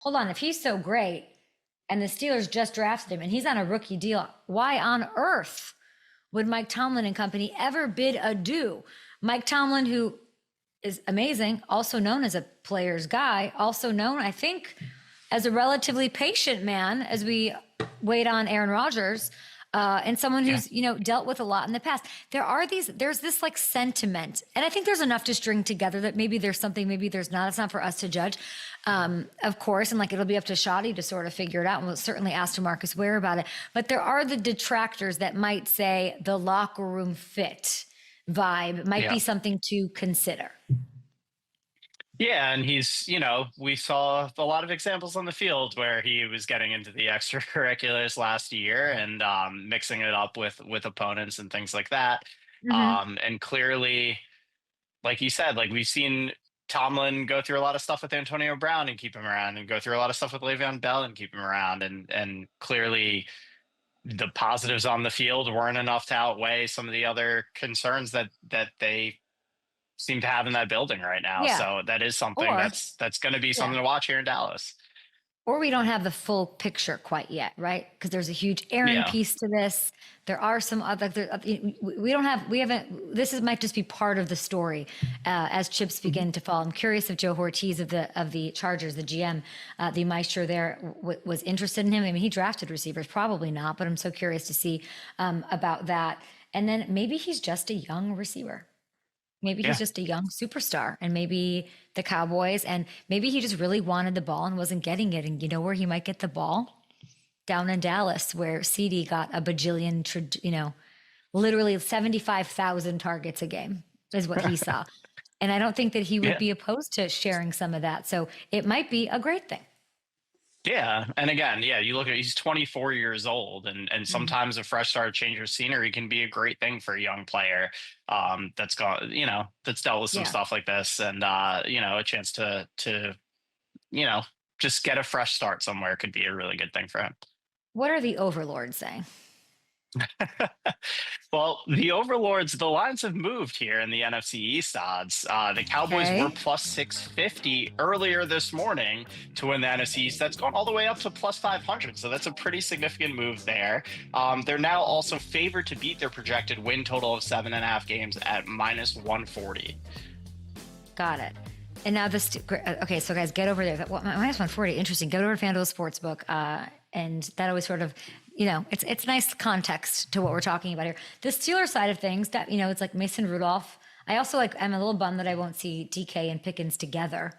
hold on, if he's so great and the Steelers just drafted him and he's on a rookie deal, why on earth would Mike Tomlin and company ever bid adieu? Mike Tomlin, who is amazing, also known as a player's guy, also known, I think, as a relatively patient man as we wait on Aaron Rodgers, and someone who's, dealt with a lot in the past. There's this like sentiment, and I think there's enough to string together that maybe there's something, maybe there's not. It's not for us to judge, of course, and like it'll be up to Shoddy to sort of figure it out, and we'll certainly ask DeMarcus Ware about it. But there are the detractors that might say the locker room fit vibe might be something to consider. Yeah, and he's, we saw a lot of examples on the field where he was getting into the extracurriculars last year and mixing it up with opponents and things like that. And clearly, like you said, like we've seen Tomlin go through a lot of stuff with Antonio Brown and keep him around, and go through a lot of stuff with Le'Veon Bell and keep him around, and clearly the positives on the field weren't enough to outweigh some of the other concerns that they seem to have in that building right now. Yeah. So that is something that's going to be something to watch here in Dallas. Or we don't have the full picture quite yet, right? Because there's a huge Aaron piece to this. There are some other, might just be part of the story as chips begin to fall. I'm curious if Joe Ortiz of the Chargers, the GM, the maestro there, was interested in him. I mean, he drafted receivers, probably not, but I'm so curious to see about that. And then maybe he's just a young receiver. Maybe he's just a young superstar, and maybe the Cowboys, and maybe he just really wanted the ball and wasn't getting it. And you know where he might get the ball? Down in Dallas, where CD got a bajillion, literally 75,000 targets a game is what he saw. And I don't think that he would be opposed to sharing some of that. So it might be a great thing. Yeah. And again, you look at, he's 24 years old, and sometimes a fresh start, change of scenery can be a great thing for a young player that's got, that's dealt with some stuff like this, and, a chance to just get a fresh start somewhere could be a really good thing for him. What are the overlords saying? Well, the overlords, the lines have moved here in the NFC East odds. The Cowboys were plus 650 earlier this morning to win the NFC East. That's gone all the way up to plus 500. So that's a pretty significant move there. They're now also favored to beat their projected win total of 7.5 games at minus 140. Got it. And now okay, so guys, get over there. Minus 140, interesting. Go over to FanDuel Sportsbook, and that always sort of, it's nice context to what we're talking about here. The Steelers side of things, that it's like Mason Rudolph. I also I'm a little bummed that I won't see DK and Pickens together